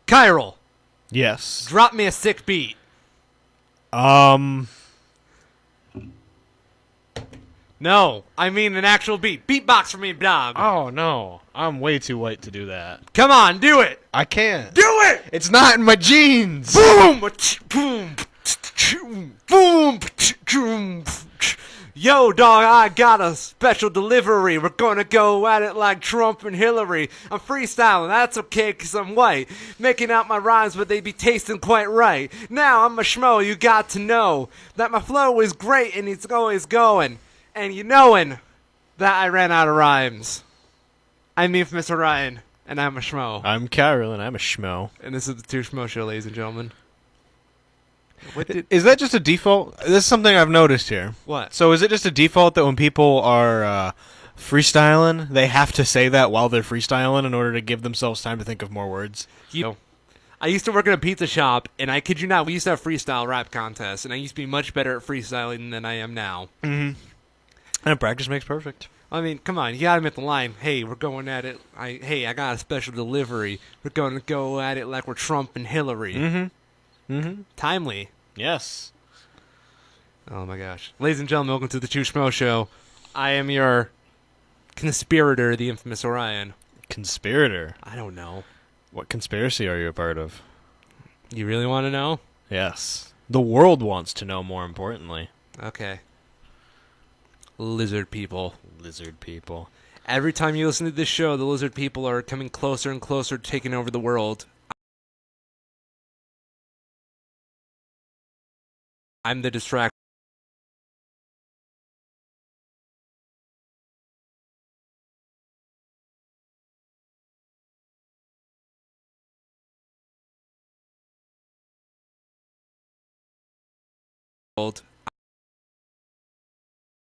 Chiral. Yes. Drop me a sick beat. No, I mean an actual beat. Beatbox for me, dog. Oh, no. I'm way too white to do that. Come on, do it. I can't. Do it. It's not in my genes. Boom. Boom. Boom. Yo, dog, I got a special delivery. We're gonna go at it like Trump and Hillary. I'm freestyling, that's okay, cause I'm white. Making out my rhymes, but they be tasting quite right. Now I'm a schmo, you got to know that my flow is great and it's always going. And you knowin' that I ran out of rhymes. I'm Infamous Orion, and I'm a schmo. I'm Carol, and I'm a schmo. And this is the Two Schmoes Show, ladies and gentlemen. Is that just a default? This is something I've noticed here. What? So is it just a default that when people are freestyling, they have to say that while they're freestyling in order to give themselves time to think of more words? I used to work in a pizza shop, and I kid you not, we used to have freestyle rap contests, and I used to be much better at freestyling than I am now. Mm-hmm. And practice makes perfect. I mean, come on, you gotta admit the line, hey, we're going at it, I got a special delivery. We're gonna go at it like we're Trump and Hillary. Mm-hmm. Mm-hmm. Timely. Yes. Oh my gosh. Ladies and gentlemen, welcome to the Two Schmoes Show. I am your conspirator, the infamous Orion. Conspirator? I don't know. What conspiracy are you a part of? You really want to know? Yes. The world wants to know, more importantly. Okay. Lizard people. Lizard people. Every time you listen to this show, the lizard people are coming closer and closer to taking over the world. I'm the distraction.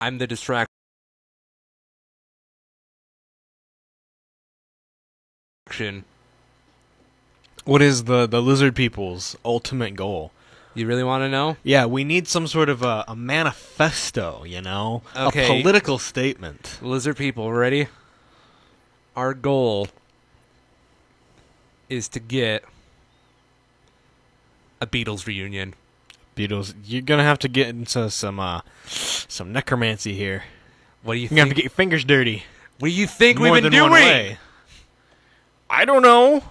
I'm the distraction. What is the lizard people's ultimate goal? You really want to know? Yeah, we need some sort of a manifesto, you know? Okay. A political statement. Lizard people, ready? Our goal is to get a Beatles reunion. Beatles, you're gonna have to get into some necromancy here. What do you You're think? gonna have to get your fingers dirty. What do you think More we've been than one doing? way. I don't know.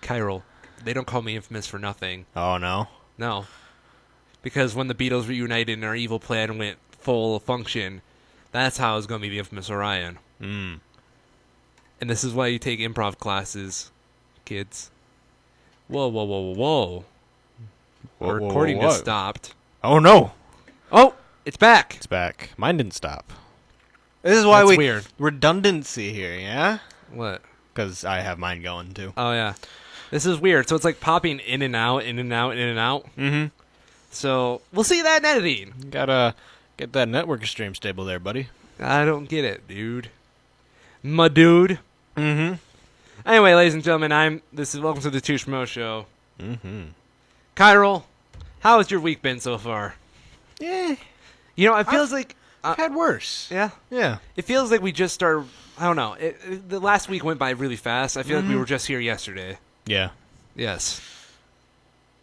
Chiral, they don't call me infamous for nothing. Oh, no? No. Because when the Beatles reunited and our evil plan went full function, that's how it's going to be the infamous Orion. Mm. And this is why you take improv classes, kids. Whoa, whoa, whoa, whoa, whoa. Our recording just stopped. Oh, no. Oh, it's back. It's back. Mine didn't stop. This is why That's weird. Redundancy here, yeah? What? Because I have mine going, too. Oh, yeah. This is weird. So it's like popping in and out, in and out, in and out. Mm-hmm. So we'll see that in editing. Gotta get that network stream stable there, buddy. I don't get it, dude. My dude. Mm-hmm. Anyway, ladies and gentlemen, welcome to the Two Schmoes Show. Mm-hmm. Chiral, how has your week been so far? Yeah. You know, it feels like... I've had worse. Yeah? Yeah. It feels like we just started... I don't know. The last week went by really fast. I feel like we were just here yesterday. Yeah. Yes.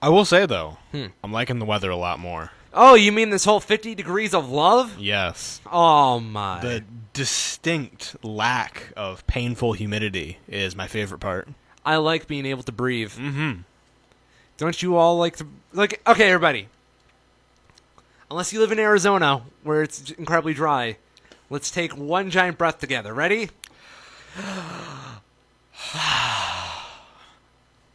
I will say, though, I'm liking the weather a lot more. Oh, you mean this whole 50 degrees of love? Yes. Oh, my. The distinct lack of painful humidity is my favorite part. I like being able to breathe. Mm-hmm. Don't you all like to... Like, okay, everybody. Unless you live in Arizona, where it's incredibly dry, let's take one giant breath together. Ready?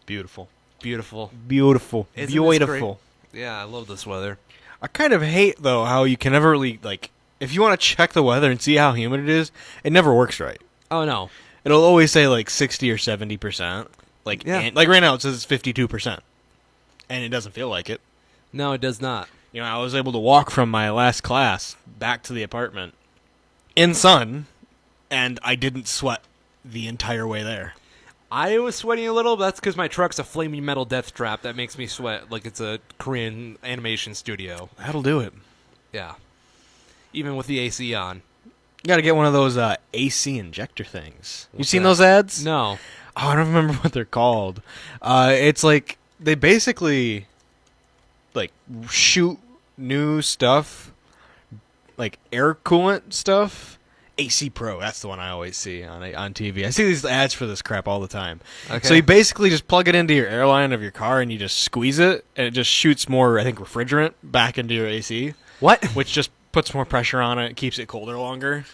Beautiful. Beautiful. Beautiful. Isn't this Beautiful. great? Yeah, I love this weather. I kind of hate, though, how you can never really, like, if you want to check the weather and see how humid it is, it never works right. Oh, no. It'll always say like 60 or 70%. Like, Yeah. and, like right now it says 52%. And it doesn't feel like it. No, it does not. You know, I was able to walk from my last class back to the apartment in sun, and I didn't sweat the entire way there. I was sweating a little, but that's because my truck's a flaming metal death trap that makes me sweat like it's a Korean animation studio. That'll do it. Yeah. Even with the AC on. You got to get one of those AC injector things. You What's seen that? those ads? No. Oh, I don't remember what they're called. It's like they basically like shoot new stuff, like air coolant stuff. AC Pro, that's the one I always see on TV. I see these ads for this crap all the time. Okay. So you basically just plug it into your airline of your car and you just squeeze it, and it just shoots more, I think, refrigerant back into your AC. What? Which just puts more pressure on it, keeps it colder longer.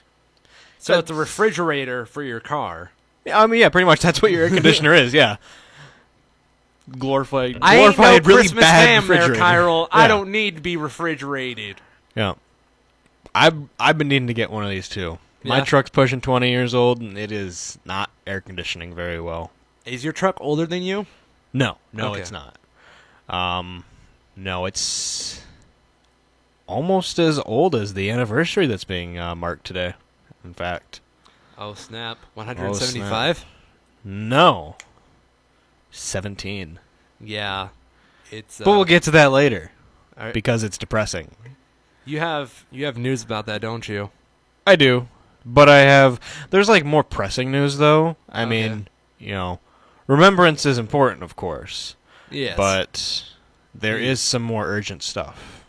So it's a refrigerator for your car. Yeah, I mean, yeah, pretty much that's what your air conditioner is, yeah. Glorified, I ain't no really Christmas bad ham there, refrigerator. Kyril. Yeah. I don't need to be refrigerated. Yeah. I've been needing to get one of these too. My Yeah. truck's pushing 20 years old, and it is not air conditioning very well. Is your truck older than you? No, Okay. it's not. No, it's almost as old as the anniversary that's being marked today. In fact, Oh, snap. 175? no, 17. Yeah. It's. But we'll get to that later all right. because it's depressing. You have news about that, don't you? I do, but there's like more pressing news though. I Okay. mean, you know, remembrance is important, of course. Yes. But there is some more urgent stuff.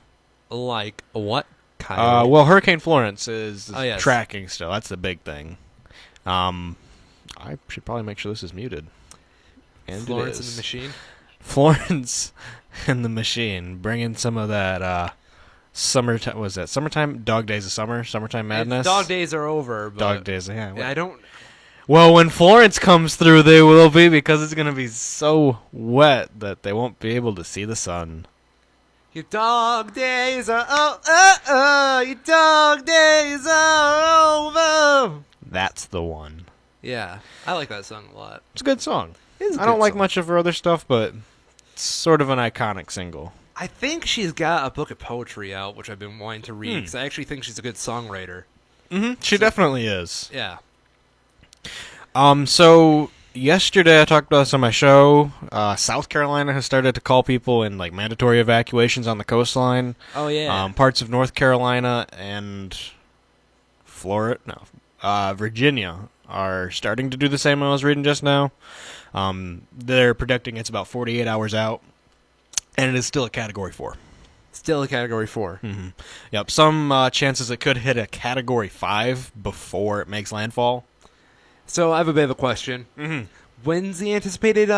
Like what? Kyle? Well, Hurricane Florence is Oh, yes. tracking still. That's the big thing. I should probably make sure this is muted. And Florence it and is. the Machine. Florence and the Machine, bringing some of that summertime. Was that summertime? Dog Days of Summer, Summertime Madness. Dog days are over. But Dog Days. Yeah. I don't. Well, when Florence comes through, they will be, because it's going to be so wet that they won't be able to see the sun. Your dog days are your dog days are over. That's the one. Yeah, I like that song a lot. It's a good song. It's a I don't good like song. much of her other stuff, but it's sort of an iconic single. I think she's got a book of poetry out, which I've been wanting to read, because I actually think she's a good songwriter. Mm-hmm. She definitely is. Yeah. So yesterday I talked about this on my show. South Carolina has started to call people in like mandatory evacuations on the coastline. Oh, yeah. Parts of North Carolina and Virginia are starting to do the same. I was reading just now. They're predicting it's about 48 hours out, and it is still a Category 4. Still a Category 4. Mm-hmm. Yep, some chances it could hit a Category 5 before it makes landfall. So I have a bit of a question. Mm-hmm. When's the anticipated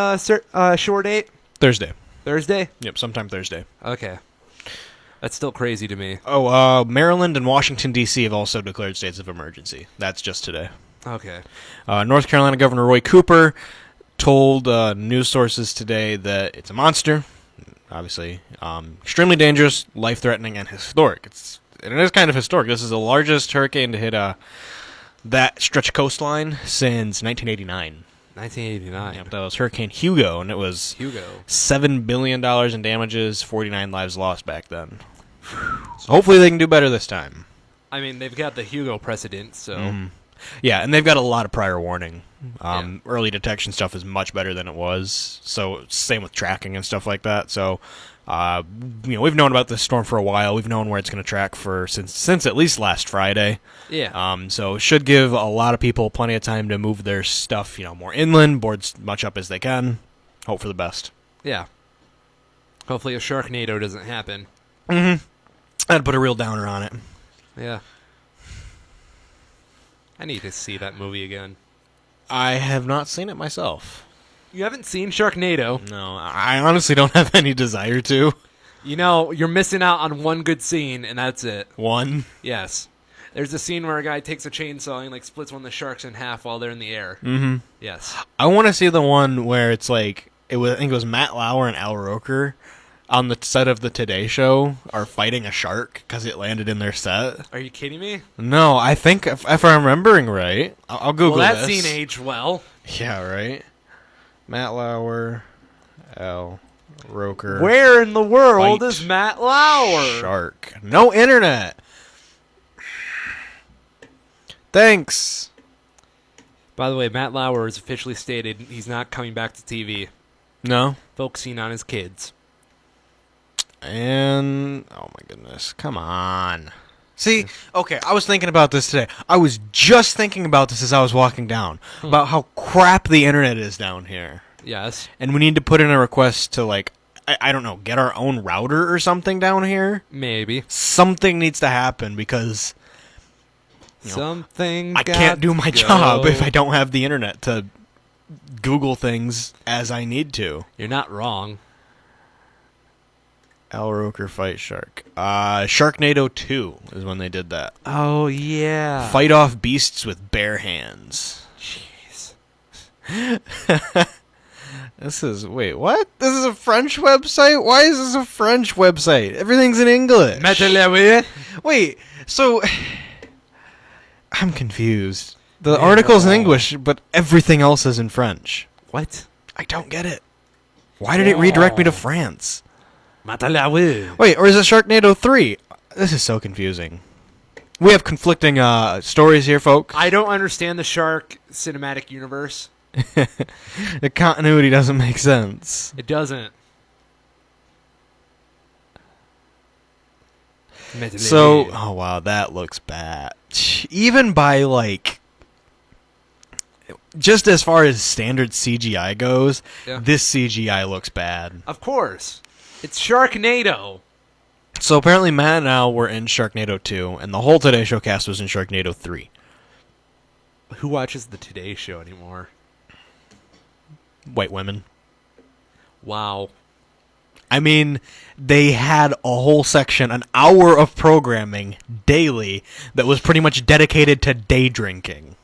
shore date? Thursday. Thursday? Yep, sometime Thursday. Okay. That's still crazy to me. Oh, Maryland and Washington, D.C. have also declared states of emergency. That's just today. Okay. North Carolina Governor Roy Cooper told news sources today that it's a monster, obviously, extremely dangerous, life-threatening, and historic. It is kind of historic. This is the largest hurricane to hit that stretch of coastline since 1989. 1989. Yep, that was Hurricane Hugo, and it was Hugo. $7 billion in damages, 49 lives lost back then. So hopefully they can do better this time. I mean, they've got the Hugo precedent, so... Yeah, and they've got a lot of prior warning. Yeah. Early detection stuff is much better than it was. So same with tracking and stuff like that. So, we've known about this storm for a while. We've known where it's going to track since at least last Friday. Yeah. So it should give a lot of people plenty of time to move their stuff, more inland, board as much up as they can. Hope for the best. Yeah. Hopefully a Sharknado doesn't happen. I'd put a real downer on it. Yeah. I need to see that movie again. I have not seen it myself. You haven't seen Sharknado? No, I honestly don't have any desire to. You're missing out on one good scene, and that's it. One. Yes. There's a scene where a guy takes a chainsaw and splits one of the sharks in half while they're in the air. Mm-hmm. Yes. I want to see the one where it's like I think it was Matt Lauer and Al Roker on the set of the Today Show are fighting a shark because it landed in their set. Are you kidding me? No, I think if I'm remembering right, I'll Google Well, that this. scene aged well. Yeah, right. Matt Lauer, Al Roker. Where in the world Fight is Matt Lauer? Shark. No internet. Thanks. By the way, Matt Lauer has officially stated he's not coming back to TV, No. focusing on his kids. And oh my goodness, come on. See, okay, I was thinking about this today. I was just thinking about this as I was walking down about how crap the internet is down here. Yes. And we need to put in a request to, like, I don't know, get our own router or something down here. Maybe. Something needs to happen because Something I can't do my job if I don't have the internet to Google things as I need to. You're not wrong. Al Roker fight shark. Sharknado 2 is when they did that. Oh, yeah. Fight off beasts with bare hands. Jeez. Wait, what? This is a French website? Why is this a French website? Everything's in English. Wait, so I'm confused. The article's in English, but everything else is in French. What? I don't get it. Why did it redirect me to France? Wait. Wait, or is it Sharknado 3? This is so confusing. We have conflicting stories here, folks. I don't understand the Shark cinematic universe. The continuity doesn't make sense. It doesn't. So, oh wow, that looks bad. Even by, like, just as far as standard CGI goes, this CGI looks bad. Of course. It's Sharknado. So apparently Matt and Al were in Sharknado 2, and the whole Today Show cast was in Sharknado 3. Who watches the Today Show anymore? White women. Wow. I mean, they had a whole section, an hour of programming daily that was pretty much dedicated to day drinking.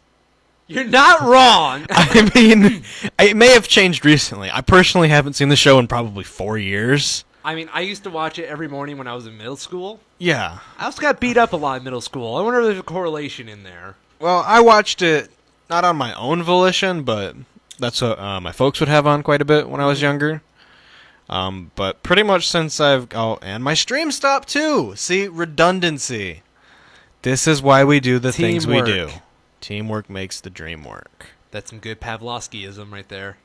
You're not wrong. I mean, it may have changed recently. I personally haven't seen the show in probably 4 years. I mean, I used to watch it every morning when I was in middle school. Yeah. I also got beat up a lot in middle school. I wonder if there's a correlation in there. Well, I watched it not on my own volition, but that's what my folks would have on quite a bit when I was younger. But pretty much since and my stream stopped too. See, redundancy. This is why we do the things we do. Teamwork makes the dream work. That's some good Pavlovskyism right there.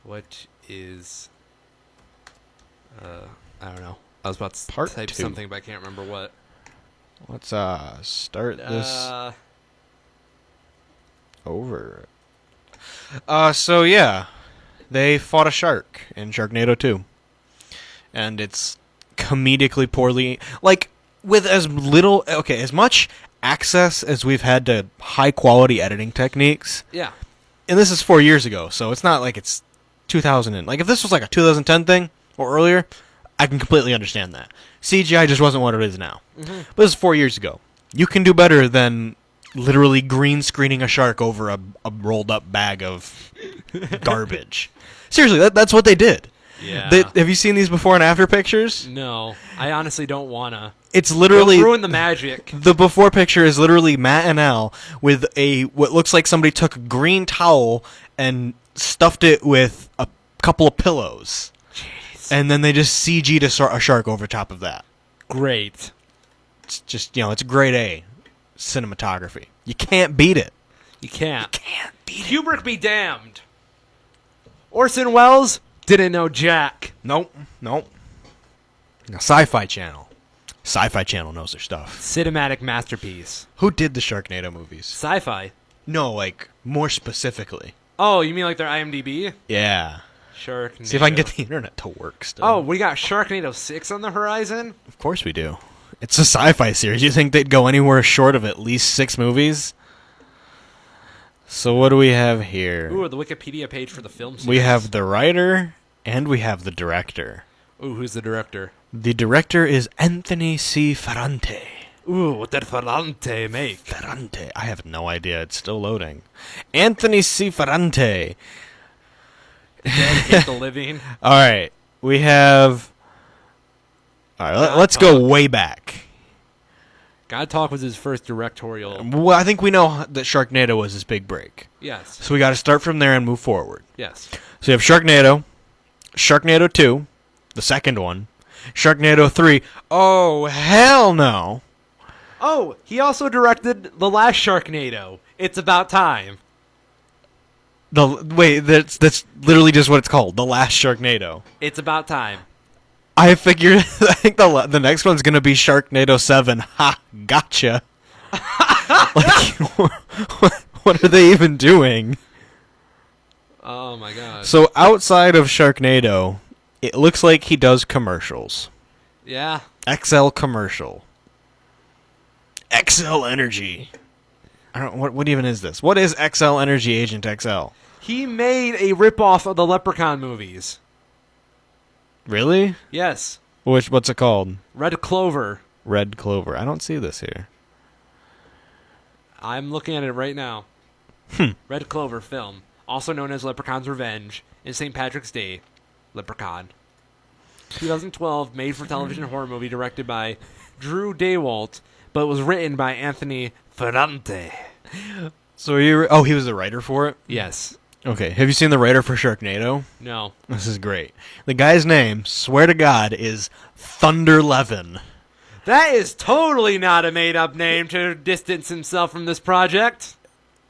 What is... I don't know. I was about to type something, but I can't remember what. Let's start this over. So yeah, they fought a shark in Sharknado 2. And it's comedically poorly, like, with as much access as we've had to high quality editing techniques. Yeah. And this is 4 years ago, so it's not like it's 2000 like if this was like a 2010 thing or earlier, I can completely understand that. CGI just wasn't what it is now. Mm-hmm. But this is 4 years ago. You can do better than literally green screening a shark over a rolled up bag of garbage. Seriously, that's what they did. Yeah. Have you seen these before and after pictures? No. I honestly don't wanna. It's literally... Don't ruin the magic. The before picture is literally Matt and Al with what looks like somebody took a green towel and stuffed it with a couple of pillows. Jeez. And then they just CG'd a shark over top of that. Great. It's just, it's grade A cinematography. You can't beat it. You can't. You can't beat it. Kubrick be damned. Orson Welles didn't know jack. Nope. Now, Sci-Fi Channel. Sci-Fi Channel knows their stuff. Cinematic masterpiece. Who did the Sharknado movies? Sci-Fi. No, like, more specifically. Oh, you mean like their IMDb? Yeah. Sharknado. See if I can get the internet to work still. Oh, we got Sharknado 6 on the horizon? Of course we do. It's a sci-fi series. You think they'd go anywhere short of at least 6 movies? So what do we have here? Ooh, the Wikipedia page for the film series. We have the writer and we have the director. Ooh, who's the director? The director is Anthony C. Ferrante. Ooh, what did Ferrante make? Ferrante. I have no idea. It's still loading. Anthony C. Ferrante. Hate the living. All right. We have. All right, let's go way back. God Talk was his first directorial. Well, I think we know that Sharknado was his big break. Yes. So we got to start from there and move forward. Yes. So you have Sharknado, Sharknado 2, the second one, Sharknado 3. Oh, hell no. Oh, he also directed the last Sharknado. It's About Time. Wait, that's literally just what it's called. The last Sharknado. It's About Time. I figured. I think the next one's gonna be Sharknado 7. Ha! Gotcha. What are they even doing? Oh my god. So outside of Sharknado, it looks like he does commercials. Yeah. XL commercial. XL Energy. I don't. What even is this? What is XL Energy Agent XL? He made a ripoff of the Leprechaun movies. Really? Yes. What's it called? Red Clover. Red Clover. I don't see this here. I'm looking at it right now. Red Clover film, also known as Leprechaun's Revenge, and St. Patrick's Day. Leprechaun. 2012 made-for-television horror movie directed by Drew Daywalt, but was written by Anthony Ferrante. So he was the writer for it? Yes. Okay. Have you seen the writer for Sharknado? No. This is great. The guy's name, swear to God, is Thunder Levin. That is totally not a made-up name to distance himself from this project.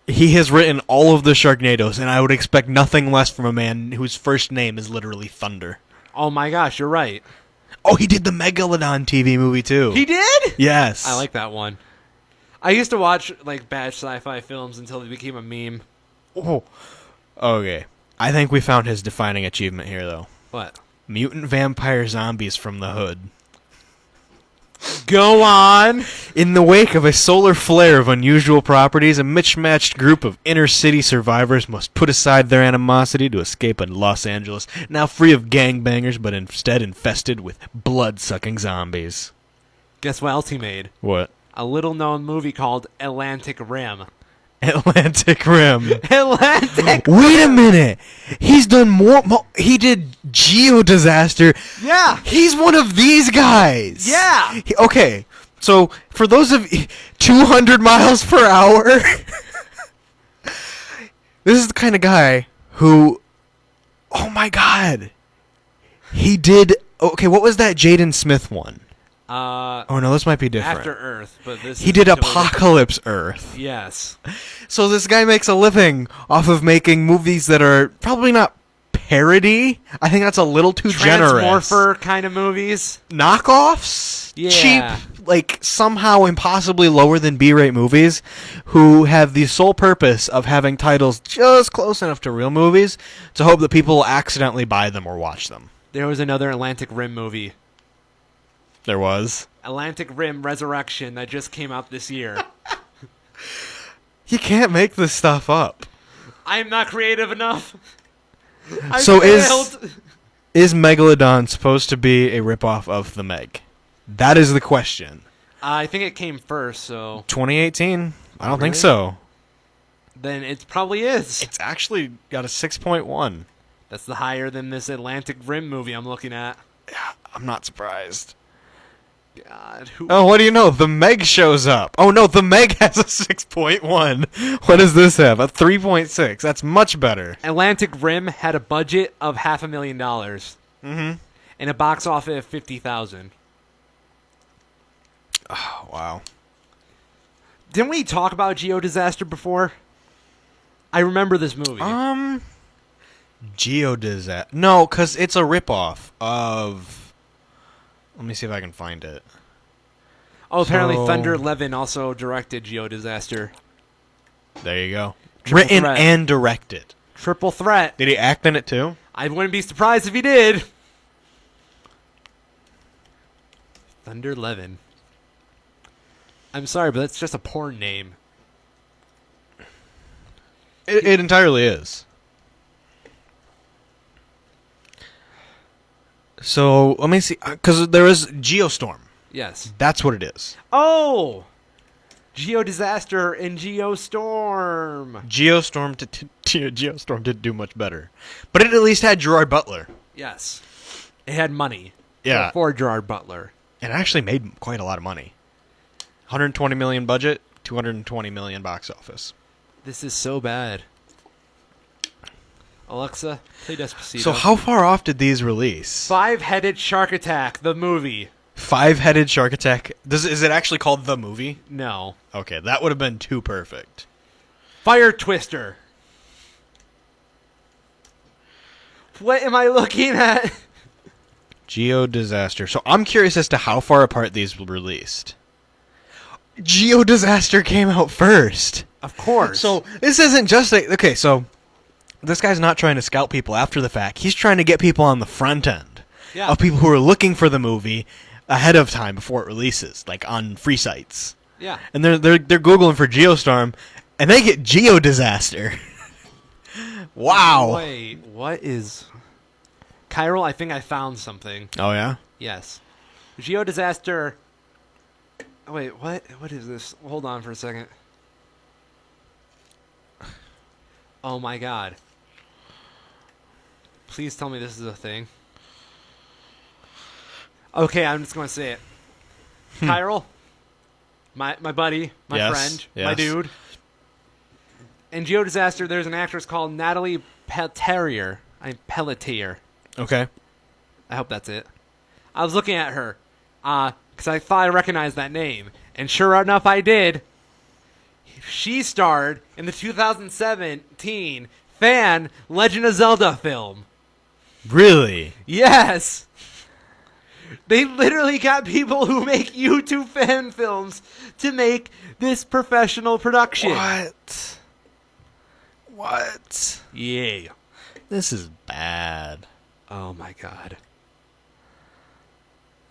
He has written all of the Sharknadoes, and I would expect nothing less from a man whose first name is literally Thunder. Oh my gosh, you're right. Oh, he did the Megalodon TV movie, too. He did? Yes. I like that one. I used to watch like bad sci-fi films until they became a meme. Oh. Okay. I think we found his defining achievement here, though. What? Mutant vampire zombies from the hood. Go on. In the wake of a solar flare of unusual properties, a mismatched group of inner-city survivors must put aside their animosity to escape a Los Angeles now free of gangbangers, but instead infested with blood-sucking zombies. Guess what else he made? What? A little-known movie called Atlantic Rim. Atlantic Rim. Atlantic Wait a minute. He's done more. He did Geodisaster. Yeah. He's one of these guys. Yeah. Okay. So, for those of 200 miles per hour, this is the kind of guy who, oh my God, he did, okay, what was that Jaden Smith one? Oh no, this might be different. After Earth, but this he is did totally Apocalypse Earth. Yes. So this guy makes a living off of making movies that are probably not parody. I think that's a little too generous. Transmorpher kind of movies. Knockoffs? Yeah. Cheap, like somehow impossibly lower than B-rate movies, who have the sole purpose of having titles just close enough to real movies to hope that people will accidentally buy them or watch them. There was another Atlantic Rim movie. There was. Atlantic Rim Resurrection that just came out this year. You can't make this stuff up. I am not creative enough. I So failed. is Megalodon supposed to be a ripoff of the Meg? That is the question. I think it came first, so 2018? I don't think Really? so. then it probably is. It's actually got a 6.1. That's the higher than this Atlantic Rim movie I'm looking at. I'm not surprised. God, who? Oh, what do you know? The Meg shows up. Oh no, the Meg has a 6.1. What does this have? A 3.6. That's much better. Atlantic Rim had a budget of $500,000 Mm-hmm. and a box office of 50,000. Oh, wow. Didn't we talk about Geodisaster before? I remember this movie. Geodisaster. No, because it's a ripoff of... Let me see if I can find it. Oh, apparently So- Thunder Levin also directed Geodisaster. There you go. Triple Written threat. and directed. Triple threat. Did he act in it too? I wouldn't be surprised if he did. Thunder Levin. I'm sorry, but that's just a porn name. It entirely is. So, let me see. Because there is Geostorm. Yes. That's what it is. Oh! Geodisaster and Geostorm. Geostorm didn't do much better. But it at least had Gerard Butler. Yes. It had money. Yeah. For Gerard Butler. It actually made quite a lot of money. 120 million budget, 220 million box office. This is so bad. Alexa, play Despacito. So how far off did these release? Five-Headed Shark Attack, the movie. Five-Headed Shark Attack. Is it actually called The Movie? No. Okay, that would have been too perfect. Fire Twister. What am I looking at? Geodisaster. So I'm curious as to how far apart these were released. Geodisaster came out first. Of course. So this isn't just okay, so this guy's not trying to scout people after the fact. He's trying to get people on the front end of people who are looking for the movie ahead of time before it releases, like on free sites. Yeah. And they're googling for Geostorm, and they get Geodisaster. Wow. Wait, what is... Chiral, I think I found something. Oh yeah. Yes. Geodisaster... Wait, what? What is this? Hold on for a second. Oh my god. Please tell me this is a thing. Okay, I'm just going to say it. Chiral, my buddy, my friend, my dude. In Geodisaster, there's an actress called Natalie Pelletier. Pelletier. Okay. I hope that's it. I was looking at her, because I thought I recognized that name. And sure enough, I did. She starred in the 2017 fan Legend of Zelda film. Really? Yes! They literally got people who make YouTube fan films to make this professional production. What? Yeah. This is bad. Oh my god.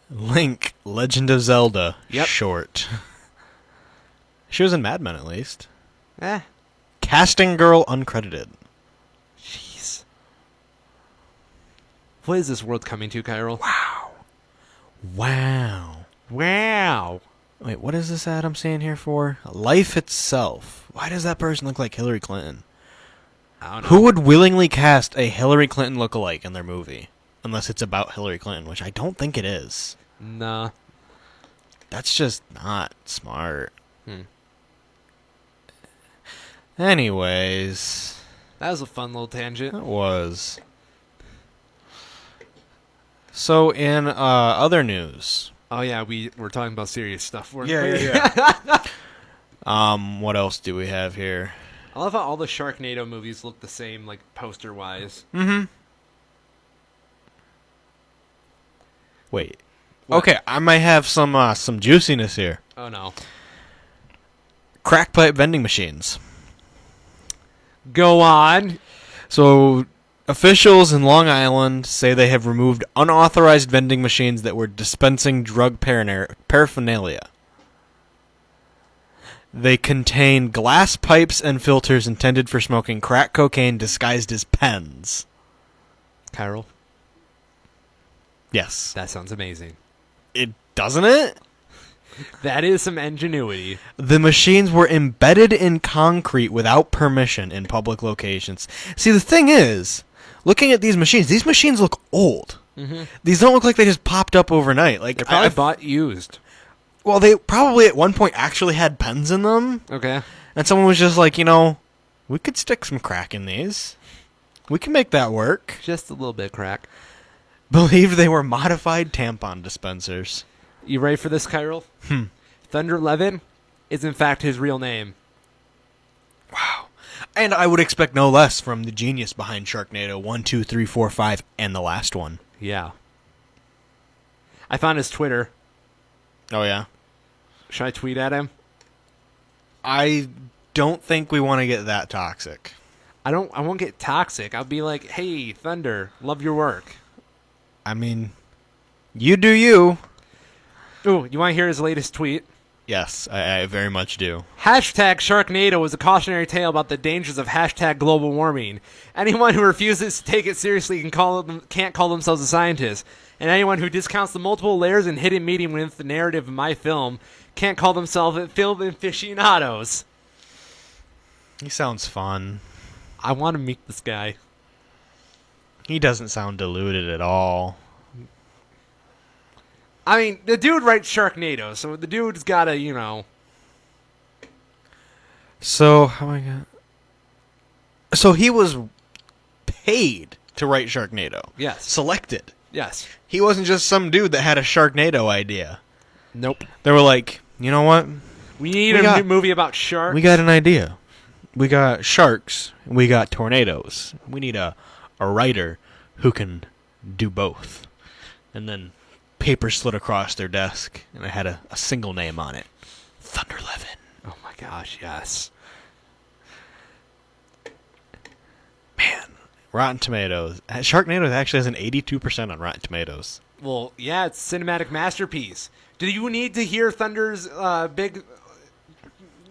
Link, Legend of Zelda, Yep. short. She was in Mad Men, at least. Eh. Casting girl, uncredited. Jeez. What is this world coming to, Chiral? Wow. Wow. Wait, what is this ad I'm seeing here for? Life Itself. Why does that person look like Hillary Clinton? I don't know. Who would willingly cast a Hillary Clinton lookalike in their movie? Unless it's about Hillary Clinton, which I don't think it is. Nah. That's just not smart. Anyways. That was a fun little tangent. It was. So, in other news. Oh yeah, we're talking about serious stuff. Weren't we? Yeah. What else do we have here? I love how all the Sharknado movies look the same, like poster-wise. Mm-hmm. Wait. What? Okay, I might have some juiciness here. Oh no. Crack pipe vending machines. Go on. So, officials in Long Island say they have removed unauthorized vending machines that were dispensing drug paraphernalia. They contain glass pipes and filters intended for smoking crack cocaine disguised as pens. Chiral, Yes. that sounds amazing. It doesn't it? That is some ingenuity. The machines were embedded in concrete without permission in public locations. See, the thing is, looking at these machines look old. Mm-hmm. These don't look like they just popped up overnight. Like They're probably bought used. Well, they probably at one point actually had pens in them. Okay. And someone was just like, we could stick some crack in these. We can make that work. Just a little bit crack. Believed they were modified tampon dispensers. You ready for this, Chiral? Thunder 11 is in fact his real name. Wow. And I would expect no less from the genius behind Sharknado 1, 2, 3, 4, 5, and the last one. Yeah. I found his Twitter. Oh, yeah? Should I tweet at him? I don't think we want to get that toxic. I won't get toxic. I'll be like, hey, Thunder, love your work. I mean, you do you. Ooh, you want to hear his latest tweet? Yes, I very much do. Hashtag Sharknado is a cautionary tale about the dangers of hashtag global warming. Anyone who refuses to take it seriously can't call themselves a scientist. And anyone who discounts the multiple layers and hidden meaning within the narrative of my film can't call themselves film aficionados. He sounds fun. I want to meet this guy. He doesn't sound deluded at all. I mean, the dude writes Sharknado, so the dude's gotta, you know. So, oh my god. So he was paid to write Sharknado. Yes. Selected. Yes. He wasn't just some dude that had a Sharknado idea. Nope. They were like, you know what? We need a new movie about sharks. We got an idea. We got sharks. We got tornadoes. We need a writer who can do both. And then paper slid across their desk, and it had a single name on it. Thunderlevin. Oh my gosh, yes. Man, Rotten Tomatoes. Sharknado actually has an 82% on Rotten Tomatoes. Well, yeah, it's a cinematic masterpiece. Do you need to hear Thunder's big...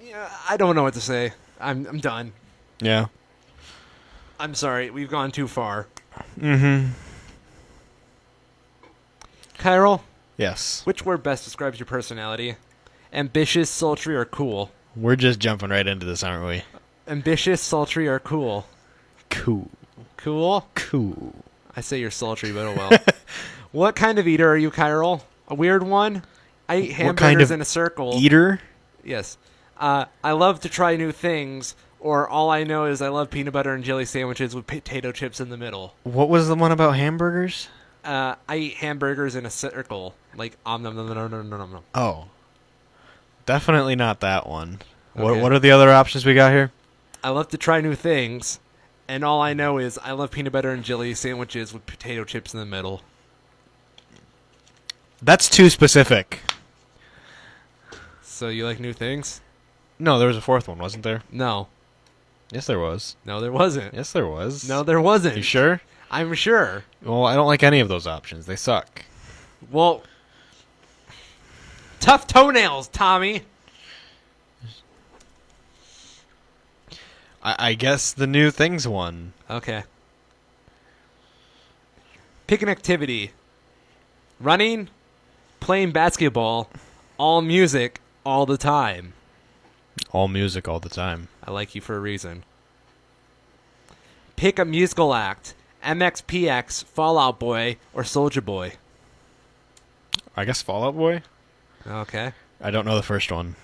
Yeah, I don't know what to say. I'm done. Yeah. I'm sorry. We've gone too far. Mm-hmm. Kyril, Yes. which word best describes your personality? Ambitious, sultry, or cool? We're just jumping right into this, aren't we? Ambitious, sultry, or cool? Cool. Cool? Cool. I say you're sultry, but oh well. What kind of eater are you, Kyril? A weird one? I eat hamburgers kind of in a circle. Eater? Yes. I love to try new things, or all I know is I love peanut butter and jelly sandwiches with potato chips in the middle. What was the one about hamburgers? I eat hamburgers in a circle, like nom nom nom nom nom nom nom. Oh. Definitely not that one. Okay. What are the other options we got here? I love to try new things, and all I know is I love peanut butter and jelly sandwiches with potato chips in the middle. That's too specific. So you like new things? No, there was a fourth one, wasn't there? No. Yes, there was. No, there wasn't. Yes, there was. No, there wasn't. You sure? I'm sure. Well, I don't like any of those options. They suck. Well, tough toenails, Tommy. I guess the new things one. Okay. Pick an activity. Running, playing basketball, all music, all the time. All music all the time. I like you for a reason. Pick a musical act. MXPX, Fall Out Boy, or Soulja Boy. I guess Fall Out Boy? Okay. I don't know the first one.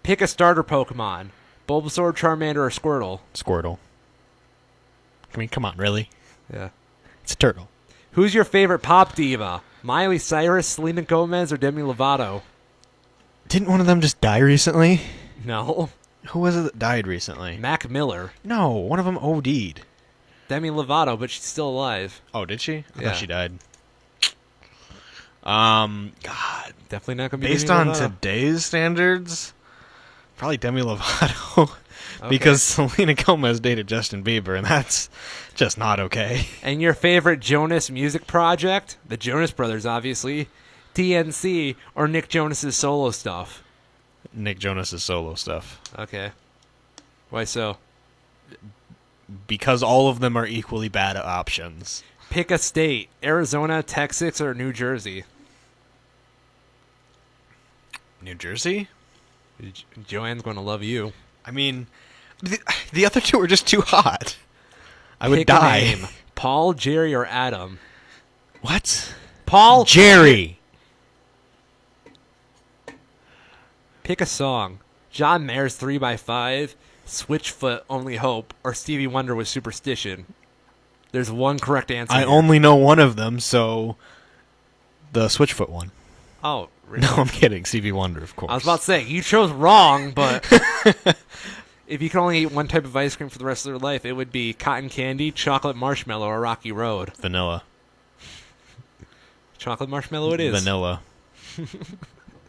Pick a starter Pokemon. Bulbasaur, Charmander, or Squirtle. Squirtle. I mean, come on, really? Yeah. It's a turtle. Who's your favorite pop diva? Miley Cyrus, Selena Gomez, or Demi Lovato? Didn't one of them just die recently? No. Who was it that died recently? Mac Miller. No, one of them OD'd. Demi Lovato, but she's still alive. Oh, did she? I Yeah. thought she died. God. Definitely not going to be Based Demi on Lovato. today's standards, probably Demi Lovato. Okay. Because Selena Gomez dated Justin Bieber, and that's just not okay. And your favorite Jonas music project? The Jonas Brothers, obviously. TNC, or Nick Jonas's solo stuff? Nick Jonas's solo stuff. Okay. Why so? Because all of them are equally bad options. Pick a state. Arizona, Texas, or New Jersey? New Jersey? Joanne's going to love you. I mean, the other two are just too hot. I would Pick a die. name. Paul, Jerry, or Adam? What? Paul. Jerry. Pick a song. John Mayer's 3x5, Switchfoot, Only Hope, or Stevie Wonder with Superstition. There's one correct answer. I here. only know one of them, so the Switchfoot one. Oh, really? No, I'm kidding. Stevie Wonder, of course. I was about to say, you chose wrong, but if you could only eat one type of ice cream for the rest of your life, it would be cotton candy, chocolate marshmallow, or Rocky Road. Vanilla. Chocolate marshmallow it is. Vanilla.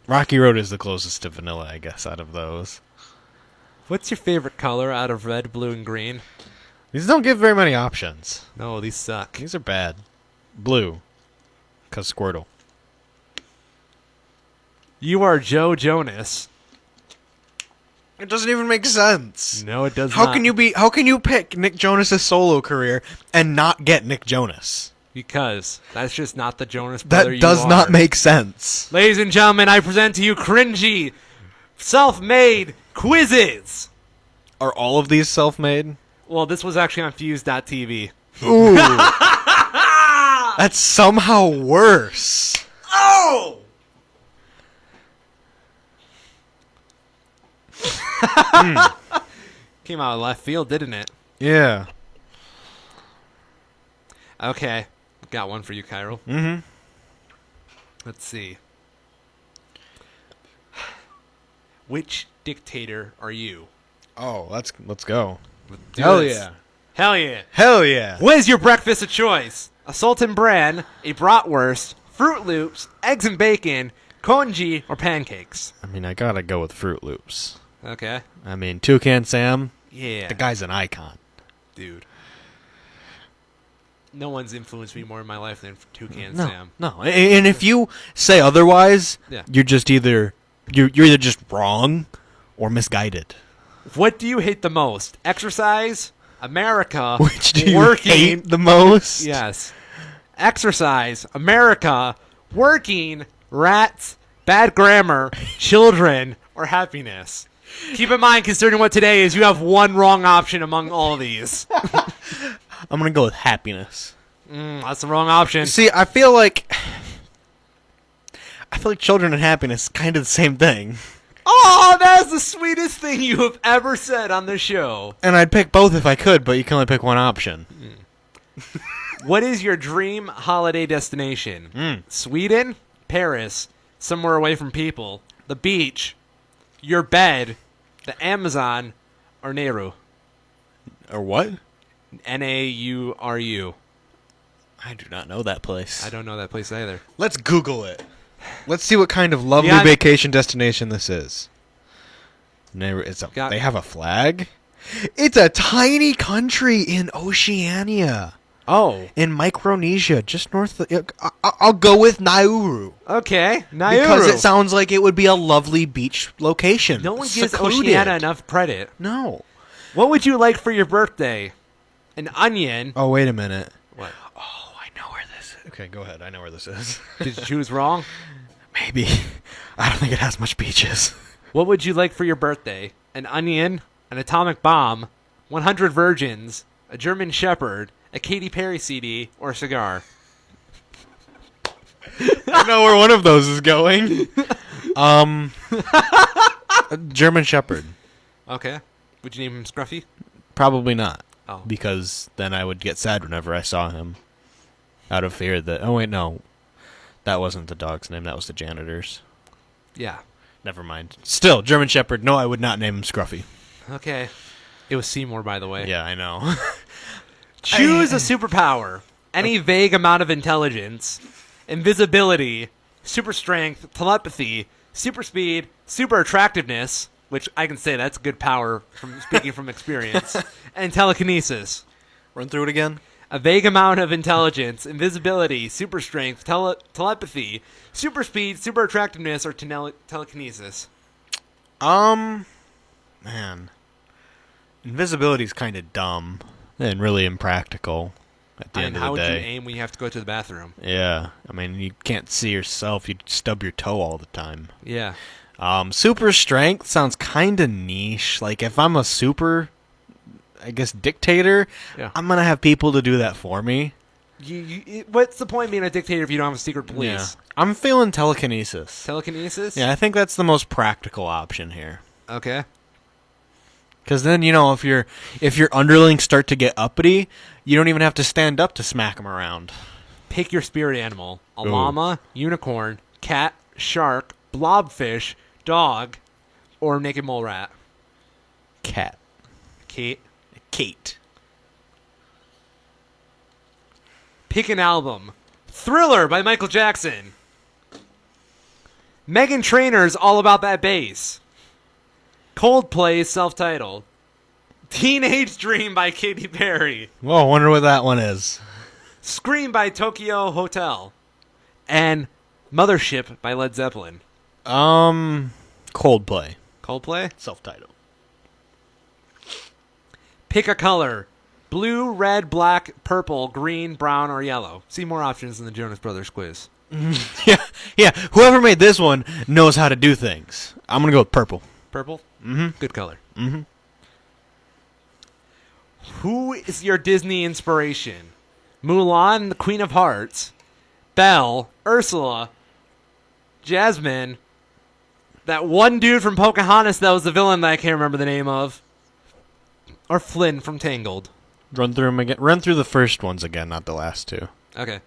Rocky Road is the closest to vanilla, I guess, out of those. What's your favorite color out of red, blue, and green? These don't give very many options. No, these suck. These are bad. Blue. Because Squirtle. You are Joe Jonas. It doesn't even make sense. No, it does How not. can you pick Nick Jonas' solo career and not get Nick Jonas? Because that's just not the Jonas brother That you does are. not make sense. Ladies and gentlemen, I present to you Cringy, self-made quizzes. Are all of these self-made? Well, this was actually on Fuse.tv. Ooh. That's somehow worse. Oh! Came out of left field, didn't it? Yeah. Okay. Got one for you, Cairo. Mm-hmm. Let's see. Which dictator are you? Oh, let's go. Do Hell this. yeah. Hell yeah. Hell yeah. What is your breakfast of choice? A Sultan Bran, a bratwurst, Fruit Loops, eggs and bacon, congee, or pancakes? I mean, I gotta go with Fruit Loops. Okay. I mean, Toucan Sam, Yeah. the guy's an icon. Dude. No one's influenced me more in my life than Toucan No, Sam. no. And if you say otherwise, Yeah. you're just either you're either just wrong or misguided. What do you hate the most? Exercise, America, Which do you working. hate the most? Yes. Exercise, America, working, rats, bad grammar, children, or happiness. Keep in mind, considering what today is, you have one wrong option among all of these. I'm gonna go with happiness. That's the wrong option. See, I feel like children and happiness is kind of the same thing. Oh, that's the sweetest thing you have ever said on the show. And I'd pick both if I could, but you can only pick one option. What is your dream holiday destination? Sweden, Paris, somewhere away from people, the beach, your bed, the Amazon, or Nauru? Or what? Nauru. I do not know that place. I don't know that place either. Let's Google it. Let's see what kind of lovely Yeah, vacation destination this is. They have a flag? It's a tiny country in Oceania. Oh, In Micronesia, just north of... I'll go with Nauru. okay. Nauru. Because it sounds like it would be a lovely beach location. No one gives Secluded. Oceania enough credit. No. What would you like for your birthday? An onion. Oh, wait a minute. What? Oh, I know where this is. Okay, go ahead. I know where this is. Did you choose wrong? Maybe. I don't think it has much beaches. What would you like for your birthday? An onion, an atomic bomb, 100 virgins, a German Shepherd, a Katy Perry CD, or a cigar? I know where one of those is going. A German Shepherd. Okay. Would you name him Scruffy? Probably not. Oh. Because then I would get sad whenever I saw him. Out of fear that... Oh, wait, no. That wasn't the dog's name. That was the janitor's. Yeah. Never mind. Still, German Shepherd. No, I would not name him Scruffy. Okay. It was Seymour, by the way. Yeah, I know. Choose a superpower. Any vague amount of intelligence, invisibility, super strength, telepathy, super speed, super attractiveness, which I can say that's good power from speaking from experience, and telekinesis. Run through it again. A vague amount of intelligence, invisibility, super strength, telepathy, super speed, super attractiveness, or telekinesis. Man. Invisibility's kind of dumb and really impractical at the end how of the would day. you aim when you have to go to the bathroom? Yeah. I mean, you can't see yourself. You stub your toe all the time. Yeah. Super strength sounds kind of niche. Like, if I'm a super, I guess, dictator, Yeah. I'm going to have people to do that for me. What's the point of being a dictator if you don't have a secret police? I'm feeling telekinesis. Telekinesis? Yeah, I think that's the most practical option here. Okay. Because then, if your underlings start to get uppity, you don't even have to stand up to smack them around. Pick your spirit animal. A Ooh. llama, unicorn, cat, shark, blobfish, dog, or naked mole rat. Cat. Kate. Kate. Pick an album. Thriller by Michael Jackson. Meghan Trainor's All About That Bass. Coldplay's self-titled. Teenage Dream by Katy Perry. Well, I wonder what that one is. Scream by Tokyo Hotel. And Mothership by Led Zeppelin. Coldplay. Coldplay? Self-titled. Pick a color. Blue, red, black, purple, green, brown, or yellow. See more options in the Jonas Brothers quiz. Yeah. Whoever made this one knows how to do things. I'm going to go with purple. Purple? Mm-hmm. Good color. Mm-hmm. Who is your Disney inspiration? Mulan, the Queen of Hearts, Belle, Ursula, Jasmine, that one dude from Pocahontas that was the villain that I can't remember the name of, or Flynn from Tangled. Run through them again. Run through the first ones again, not the last two. Okay.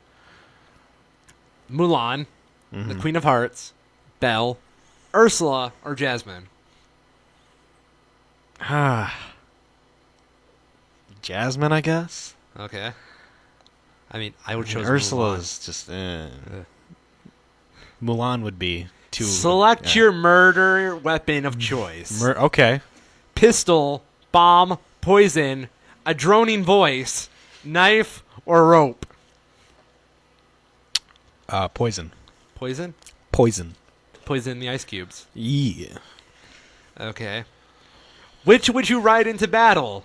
Mulan, the Queen of Hearts, Belle, Ursula, or Jasmine. Jasmine, I guess. Okay. I mean, I would choose Ursula's Mulan. just. Mulan would be too. Select your murder weapon of choice. Okay. Pistol, bomb, poison, a droning voice, knife, or rope. Poison. Poison? Poison. Poison the ice cubes. Yeah. Okay. Which would you ride into battle?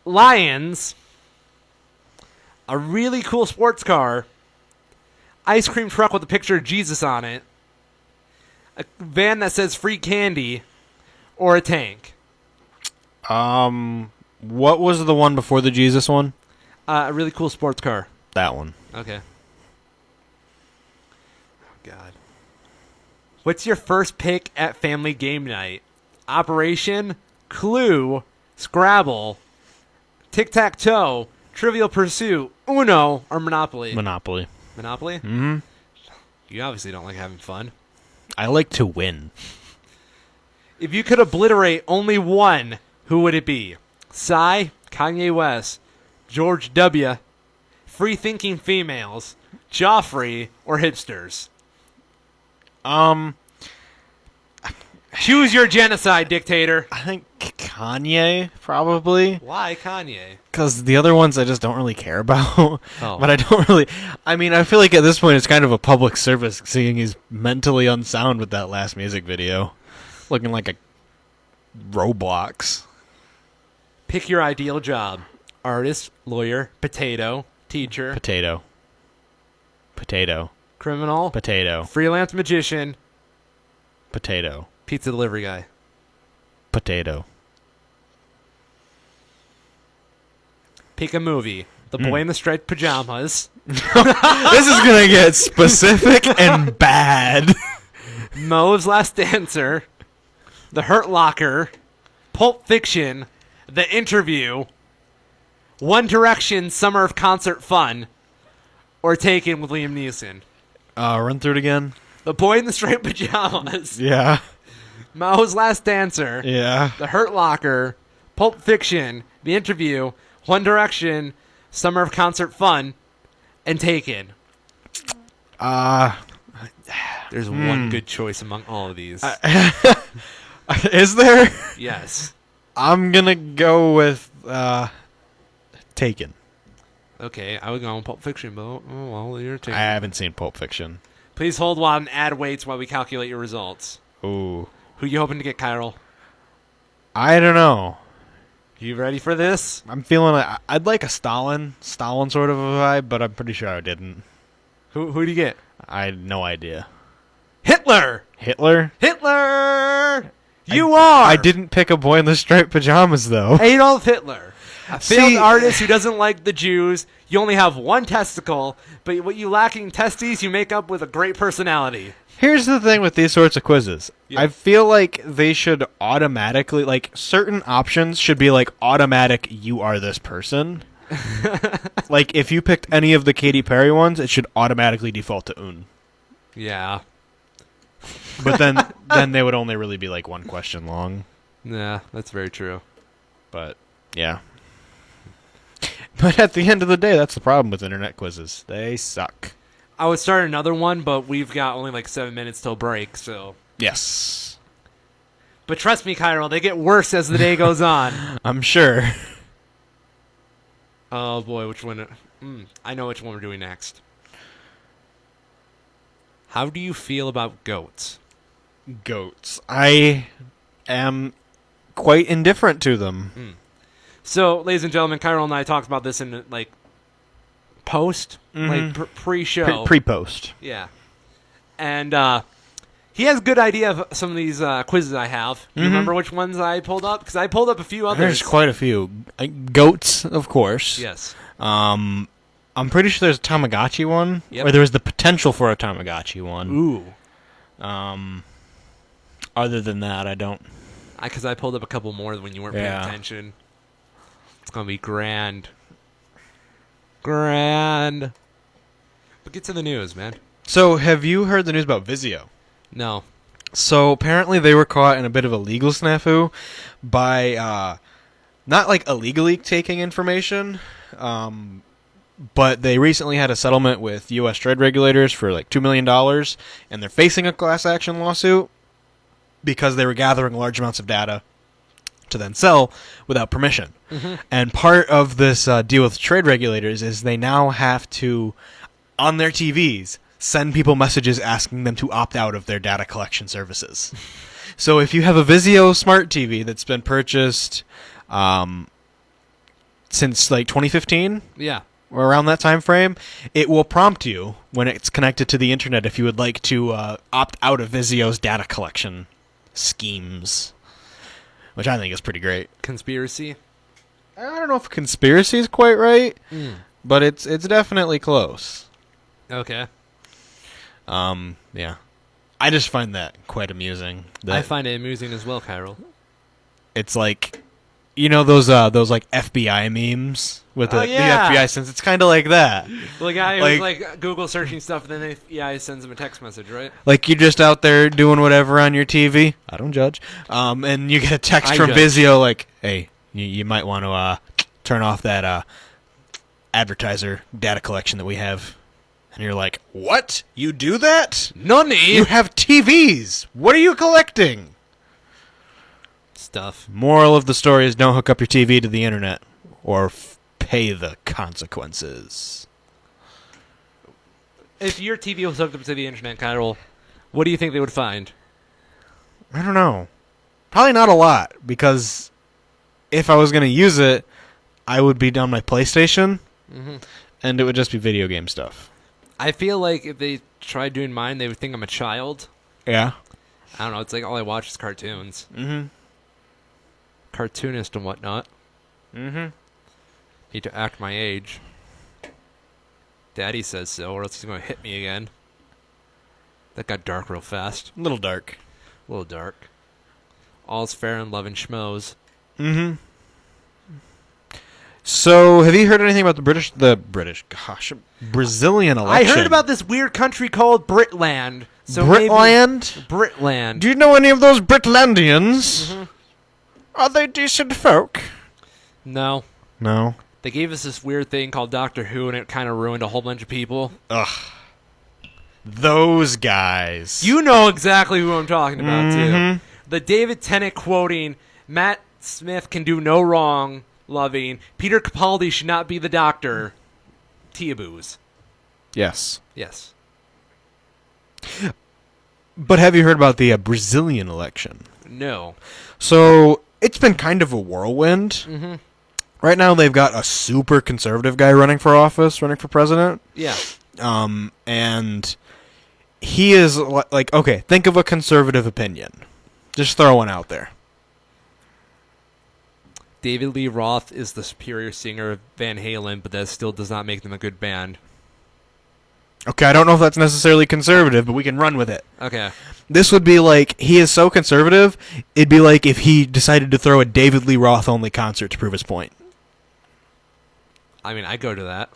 Lions, a really cool sports car, ice cream truck with a picture of Jesus on it, a van that says free candy, or a tank. What was the one before the Jesus one? A really cool sports car. That one. Okay. Oh, God. What's your first pick at family game night? Operation, Clue, Scrabble, Tic-Tac-Toe, Trivial Pursuit, Uno, or Monopoly? Monopoly. Monopoly? Mm-hmm. You obviously don't like having fun. I like to win. If you could obliterate only one, who would it be? Psy, Kanye West, George W., free-thinking females, Joffrey, or hipsters? Choose your genocide, dictator. I think Kanye, probably. Why Kanye? Because the other ones I just don't really care about. Oh. But I don't really... I mean, I feel like at this point it's kind of a public service, seeing he's mentally unsound with that last music video. Looking like a Roblox. Pick your ideal job. Artist, lawyer, potato, teacher, Potato. Potato. criminal, Potato. freelance magician, Potato. pizza delivery guy. Potato. Pick a movie. The Boy in the Striped Pajamas, This is gonna get specific and bad. Moe's Last Dancer, The Hurt Locker, Pulp Fiction, The Interview, One Direction Summer of Concert Fun, or Taken with Liam Neeson. Run through it again. The Boy in the Striped Pajamas, Yeah. Moe's Last Dancer, Yeah. The Hurt Locker, Pulp Fiction, The Interview, One Direction, Summer of Concert Fun, and Taken. There's one good choice among all of these. Is there? Yes. I'm gonna go with Taken. Okay, I would go on Pulp Fiction, but oh well, you're Taken. I haven't seen Pulp Fiction. Please hold while an ad waits while we calculate your results. Ooh. Who you hoping to get, Kyril? I don't know. You ready for this? I'm feeling like I'd like a Stalin sort of a vibe, but I'm pretty sure I didn't. Who do you get? I had no idea. Hitler! Hitler? Hitler! You are! I didn't pick a Boy in the Striped Pajamas, though. Adolf Hitler. A failed See- artist who doesn't like the Jews. You only have one testicle, but what you lack in testes, you make up with a great personality. Here's the thing with these sorts of quizzes. Yeah. I feel like they should automatically, like, certain options should be, like, automatic, you are this person. Like, if you picked any of the Katy Perry ones, it should automatically default to Un. Yeah. But then they would only really be, like, one question long. Yeah, that's very true. But, yeah. But at the end of the day, that's the problem with internet quizzes. They suck. I would start another one, but we've got only like 7 minutes till break, so... Yes. But trust me, Kyril, they get worse as the day goes on. I'm sure. Oh boy, which one? I know which one we're doing next. How do you feel about goats? Goats. I am quite indifferent to them. So, ladies and gentlemen, Kyril and I talked about this in like post, like pre-show. Pre-post. Yeah. And he has a good idea of some of these quizzes I have. Do you remember which ones I pulled up? Because I pulled up a few others. There's quite a few. Goats, of course. Yes. I'm pretty sure there's a Tamagotchi one, Yep. or there was the potential for a Tamagotchi one. Ooh. Other than that, I don't. Because I pulled up a couple more when you weren't paying attention. It's going to be grand. Grand. But get to the news, man. So, have you heard the news about Vizio? No. So, apparently they were caught in a bit of a legal snafu by, not like illegally taking information, but they recently had a settlement with U.S. trade regulators for like $2 million, and they're facing a class action lawsuit because they were gathering large amounts of data to then sell without permission. Mm-hmm. And part of this deal with trade regulators is they now have to, on their TVs, send people messages asking them to opt out of their data collection services. So if you have a Vizio smart TV that's been purchased since like 2015, Yeah. or around that time frame, it will prompt you when it's connected to the internet if you would like to opt out of Vizio's data collection schemes, which I think is pretty great. Conspiracy? I don't know if conspiracy is quite right, but it's definitely close. Okay. Yeah. I just find that quite amusing. I find it amusing as well, Kyril. It's like, you know those like FBI memes with the FBI, since it's kind of like that. The guy who's like Google searching stuff, and then the FBI sends him a text message, right? Like you're just out there doing whatever on your TV. I don't judge. And you get a text from judge. Vizio like, "Hey, you might want to turn off that advertiser data collection that we have." And you're like, "What? You do that? Nani? You have TVs. What are you collecting?" Stuff. Moral of the story is don't hook up your TV to the internet or pay the consequences. If your TV was hooked up to the internet, Kyril, what do you think they would find? I don't know. Probably not a lot, because if I was going to use it, I would be on my PlayStation, and it would just be video game stuff. I feel like if they tried doing mine, they would think I'm a child. Yeah. I don't know. It's like all I watch is cartoons. Mm-hmm. Cartoonist and whatnot. Mm-hmm. Need to act my age. Daddy says so, or else he's going to hit me again. That got dark real fast. A little dark. A little dark. All's fair in love and schmoes. Mm-hmm. So, have you heard anything about the Brazilian election? I heard about this weird country called Britland. So Britland? Britland. Do you know any of those Britlandians? Are they decent folk? No. No. They gave us this weird thing called Doctor Who, and it kind of ruined a whole bunch of people. Ugh. Those guys. You know exactly who I'm talking about, too. The David Tennant quoting, Matt Smith can do no wrong, loving, Peter Capaldi should not be the doctor. Tia-boos. Yes. Yes. But have you heard about the Brazilian election? No. So, it's been kind of a whirlwind. Mm-hmm. Right now, they've got a super conservative guy running for office, running for president. Yeah. And he is like, okay, think of a conservative opinion. Just throw one out there. David Lee Roth is the superior singer of Van Halen, but that still does not make them a good band. Okay, I don't know if that's necessarily conservative, but we can run with it. Okay. This would be like, he is so conservative, it'd be like if he decided to throw a David Lee Roth only concert to prove his point. I mean, I'd go to that.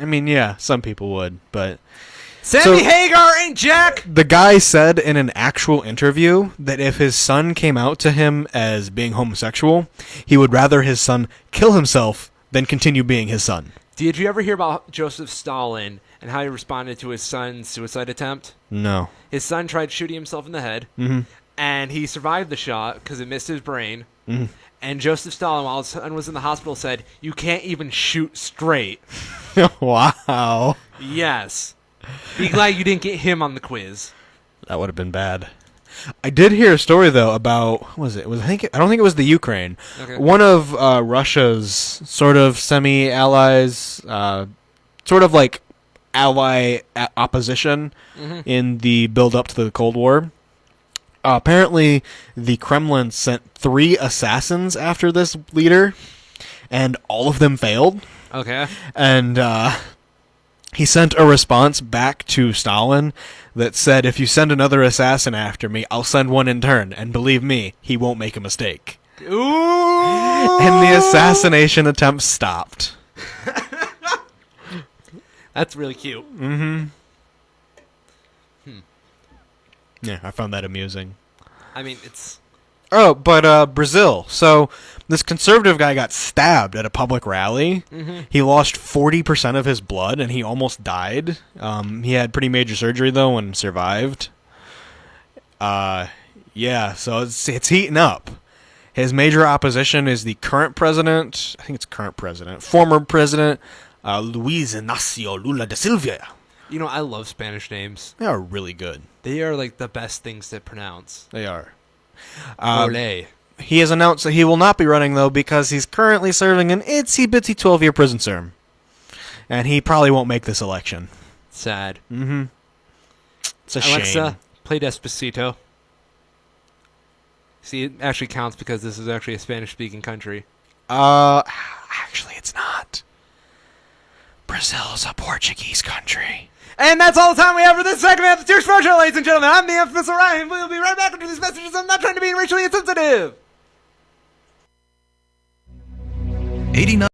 I mean, yeah, some people would, but... Sammy Hagar ain't Jack! The guy said in an actual interview that if his son came out to him as being homosexual, he would rather his son kill himself than continue being his son. Did you ever hear about Joseph Stalin and how he responded to his son's suicide attempt? No. His son tried shooting himself in the head, and he survived the shot because it missed his brain. And Joseph Stalin, while his son was in the hospital, said, "You can't even shoot straight." Wow. Yes. Be glad you didn't get him on the quiz. That would have been bad. I did hear a story though about what was it? I don't think it was the Ukraine. Okay. One of Russia's sort of semi-allies, sort of like ally opposition in the build-up to the Cold War. Apparently, the Kremlin sent 3 assassins after this leader, and all of them failed. Okay. And he sent a response back to Stalin that said, if you send another assassin after me, I'll send one in turn. And believe me, he won't make a mistake. Ooh! And the assassination attempt stopped. That's really cute. Yeah, I found that amusing. I mean, it's... Oh, but Brazil. So this conservative guy got stabbed at a public rally. He lost 40% of his blood, and he almost died. He had pretty major surgery, though, and survived. Yeah, so it's heating up. His major opposition is the current president. I think it's current president. Former president, Luiz Inácio Lula da Silva. You know, I love Spanish names. They are really good. They are, like, the best things to pronounce. They are. Olé. He has announced that he will not be running, though, because he's currently serving an itsy-bitsy 12-year prison term. And he probably won't make this election. Sad. It's a Alexa, shame. play Despacito. See, it actually counts because this is actually a Spanish-speaking country. Actually, it's not. Brazil's a Portuguese country. And that's all the time we have for this segment of the Two Schmoes Show, ladies and gentlemen. I'm the infamous Orion. We'll be right back after these messages. I'm not trying to be racially insensitive. 89